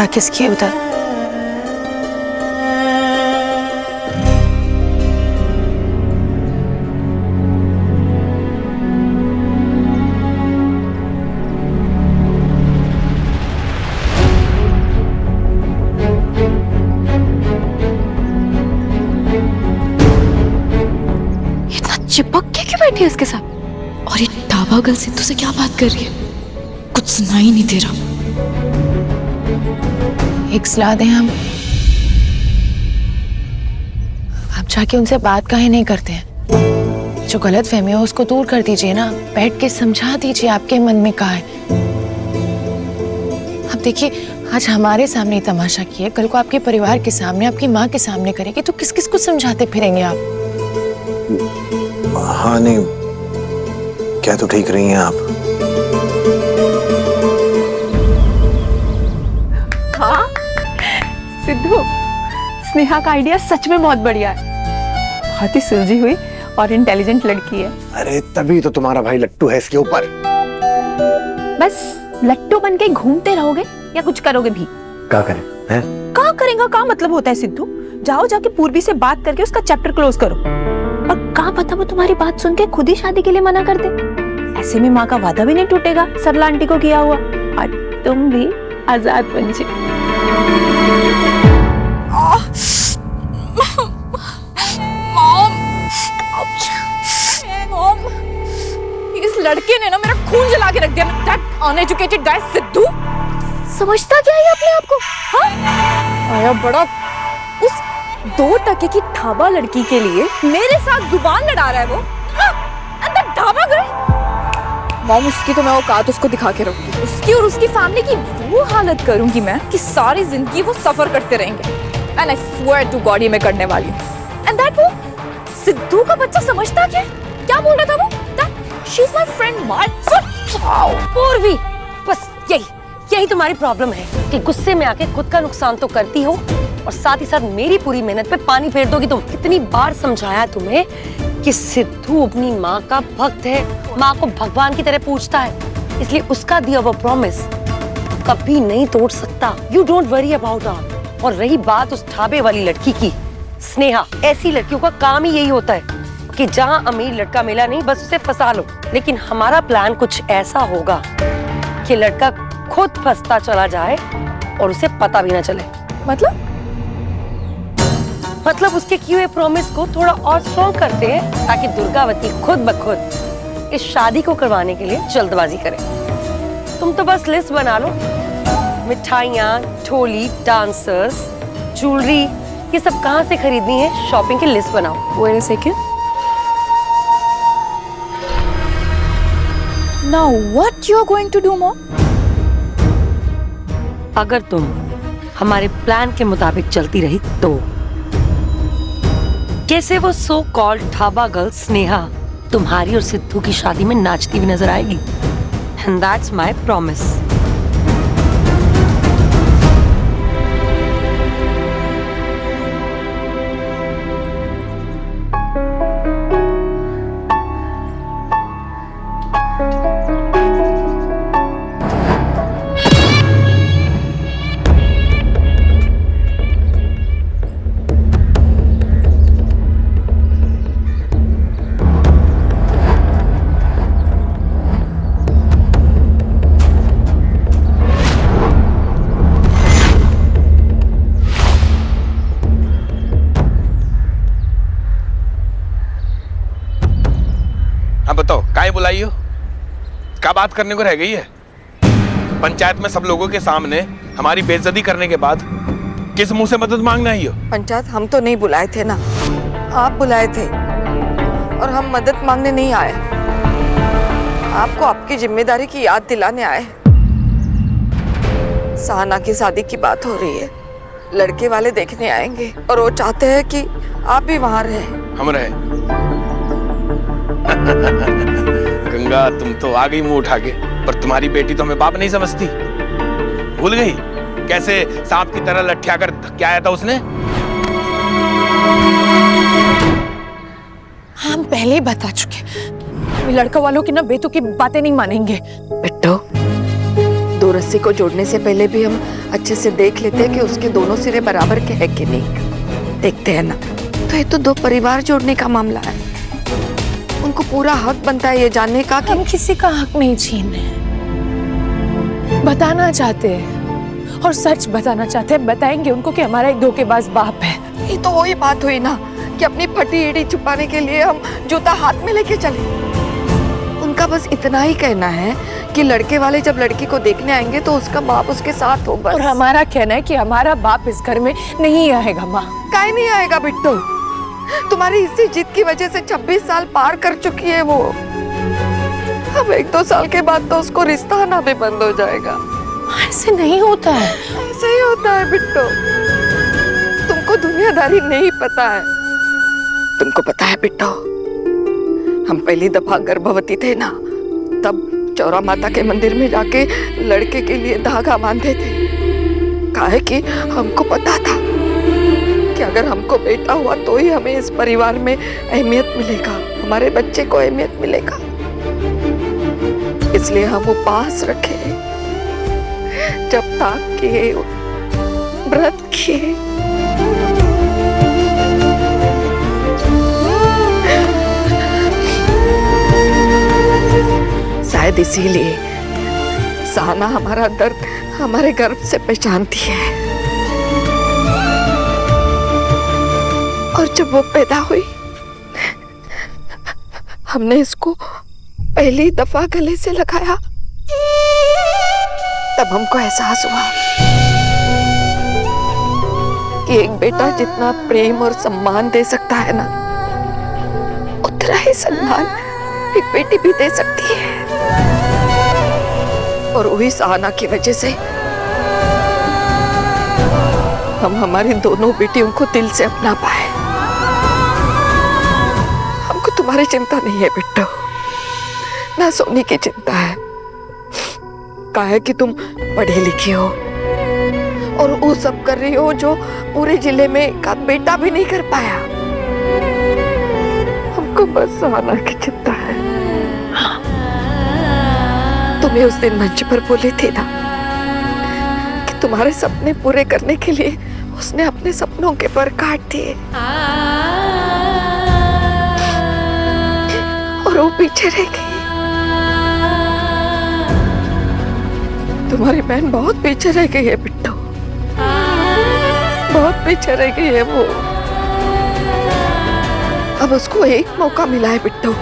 कपड़ा किसकी है उधर? चिपक के क्यों बैठी है इसके साथ? और ये टाबा गर्ल सिद्धू से क्या बात कर रही है? कुछ सुना ही नहीं दे रहा। एक सलाह दें हम, आप जाके उनसे बात काहे नहीं करते हैं? जो गलत फहमी है उसको दूर कर दीजिए ना, बैठ के समझा दीजिए आपके मन में क्या है। अब देखिए, आज हमारे सामने तमाशा किए, कल को आपके परिवार के सामने, आपकी माँ के सामने करेगी तो किस किस को समझाते फिरेंगे आप? हाँ नहीं, क्या तो ठीक रही हैं आप। हाँ सिद्धू, स्नेहा का आइडिया सच में बहुत बढ़िया है। बहुत ही सुलझी हुई और इंटेलिजेंट लड़की है। अरे तभी तो तुम्हारा भाई लट्टू है इसके ऊपर। बस लट्टू बन के घूमते रहोगे या कुछ करोगे भी? क्या करें हैं? क्या करेगा, क्या मतलब होता है सिद्धू? जाओ जाके पूर्वी से बात करके उसका चैप्टर क्लोज करो। और क्या पता वो तुम्हारी बात सुन के खुद ही शादी के लिए मना कर दे। ऐसे में माँ का वादा भी नहीं टूटेगा सरला आंटी को किया हुआ, और तुम भी आजाद बन जाओ। मॉम, इस लड़के ने ना मेरा खून जला के रख दिया। दैट अनएजुकेटेड गाय सिद्धू। समझता क्या है अपने आप को? हाँ? आया बड़ा उस 2% की ढाबा लड़की के लिए मेरे साथ जुबान लड़ा रहा है वो। ढाबा गए मॉम, उसकी तो मैं औकात उसको दिखा के रखूंगी। उसकी और उसकी फैमिली की वो हालत करूंगी मैं कि सारी जिंदगी वो सफर करते रहेंगे। And I swear to God ये मैं करने वाली हूँ। एंड दैट वो सिद्धू का बच्चा समझता क्या बोल रहा था वो? That she is my friend my पूर्वी। बस यही तुम्हारी प्रॉब्लम है कि गुस्से में आके खुद का नुकसान तो करती हो और साथ ही साथ मेरी पूरी मेहनत पे पानी फेर दोगी तुम। कितनी बार समझाया तुम्हें कि सिद्धू अपनी माँ का भक्त है, माँ को भगवान की तरह पूजता है, इसलिए उसका दिया वो प्रॉमिस कभी नहीं तोड़ सकता। You don't worry about her. और रही बात उस ढाबे वाली लड़की की, स्नेहा, ऐसी लड़कियों का काम ही यही होता है कि जहाँ अमीर लड़का मिला नहीं बस उसे फंसा लो। लेकिन हमारा प्लान कुछ ऐसा होगा कि लड़का खुद फंसता चला जाए और उसे पता भी ना चले। मतलब उसके किए हुए प्रॉमिस को थोड़ा और स्ट्रॉन्ग करते हैं ताकि दुर्गावती खुद ब खुद इस शादी को करवाने के लिए जल्दबाजी करे। तुम तो बस लिस्ट बना लो, मिठाइयाँ, ढोली, डांसर्स, ज्वेलरी, ये सब कहाँ से खरीदनी है, शॉपिंग की लिस्ट बनाओ। Wait a second. Now what you are going to do, Mom? अगर तुम हमारे प्लान के मुताबिक चलती रही तो कैसे वो so called dhaba girl Sneha तुम्हारी और सिद्धू की शादी में नाचती हुई नजर आएगी। And that's my promise. हाँ बताओ, काहे बुलाई हो? क्या बात करने को रह गई है? पंचायत में सब लोगों के सामने हमारी बेइज्जती करने के बाद किस मुंह से मदद मांगना ही हो? पंचायत हम तो नहीं बुलाए थे ना, आप बुलाए थे और हम मदद मांगने नहीं आए, आपको आपकी जिम्मेदारी की याद दिलाने आए। सहाना की शादी की बात हो रही है, लड़के वाले देखने आएंगे और वो चाहते हैं कि आप भी वहां रहे। हम रहे? गंगा तुम तो आ गई मुंह उठा के, पर तुम्हारी बेटी तो हमें बाप नहीं समझती। भूल गई कैसे सांप की तरह लठिया कर क्या आया था उसने? हम पहले ही बता चुके, लड़का वालों की ना बेतुकी बातें नहीं मानेंगे। बिट्टो, 2 रस्सी को जोड़ने से पहले भी हम अच्छे से देख लेते हैं कि उसके दोनों सिरे बराबर के हैं कि नहीं। देखते हैं ना। तो ये तो दो परिवार जोड़ने का मामला है। उनको पूरा हक बनता है ये जानने का कि हम किसी का हक नहीं छीन रहे, बताना चाहते हैं और सच बताना चाहते हैं। बताएंगे उनको कि हमारा एक धोखेबाज बाप है। ये तो वही बात हुई ना कि अपनी फटी एड़ी छुपाने के लिए हम जूता हाथ में लेके चले। उनका बस इतना ही कहना है कि लड़के वाले जब लड़की को देखने आएंगे तो उसका बाप उसके साथ हो बस। और हमारा कहना है कि हमारा बाप इस घर में नहीं आएगा। माँ काहे नहीं आएगा बिट्टू? तुम्हारी इसी जिद की वजह से 26 साल पार कर चुकी है वो। अब 1-2 साल के बाद तो उसको रिश्ता आना भी बंद हो जाएगा। ऐसे नहीं होता है। ऐसे ही होता है बिट्टू। तुमको दुनियादारी नहीं पता है। तुमको पता है बिट्टू, हम पहली दफा गर्भवती थे ना, तब चौरा माता के मंदिर में जाके लड़के के लिए धागा बांधे थे। काहे कि हमको पता था कि अगर हमको बेटा हुआ तो ही हमें इस परिवार में अहमियत मिलेगा, हमारे बच्चे को अहमियत मिलेगा। इसलिए हम उपवास रखे, जब तक किए, व्रत किए। शायद इसीलिए सहना हमारा दर्द हमारे गर्भ से पहचानती है। और जब वो पैदा हुई, हमने इसको पहली दफा गले से लगाया, तब हमको एहसास हुआ कि एक बेटा जितना प्रेम और सम्मान दे सकता है ना, उतना ही सम्मान एक बेटी भी दे सकती है। और वही सहना की वजह से हम हमारी दोनों बेटियों को दिल से अपना पाए। हमको तुम्हारी चिंता नहीं है बिट्टू, ना सोनी की चिंता है। काहे कि तुम पढ़ी लिखी हो और वो सब कर रही हो जो पूरे जिले में एक आध बेटा भी नहीं कर पाया। हमको बस सहना की चिंता है। तुम्हें उस दिन मंच पर बोली थी ना कि तुम्हारे सपने पूरे करने के लिए उसने अपने सपनों के पर काट दिए और वो पीछे रह गई। तुम्हारी बहन बहुत पीछे रह गई है बिट्टू, बहुत पीछे रह गई है वो। अब उसको एक मौका मिला है बिट्टू,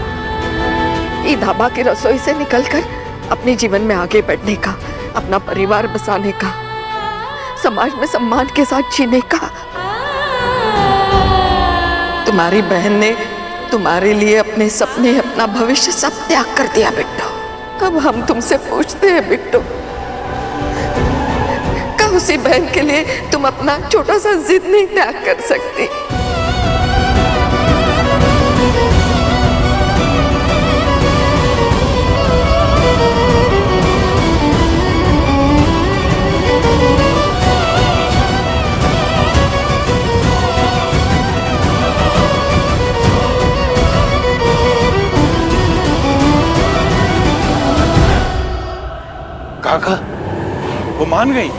ये ढाबा की रसोई से निकलकर अपने जीवन में आगे बढ़ने का, अपना परिवार बसाने का, समाज में सम्मान के साथ जीने का। तुम्हारी बहन ने तुम्हारे लिए अपने सपने, अपना भविष्य सब त्याग कर दिया बिट्टू। अब हम तुमसे पूछते हैं बिट्टू, क्या उसी बहन के लिए तुम अपना छोटा सा जिद नहीं त्याग कर सकती? काका, वो मान गई?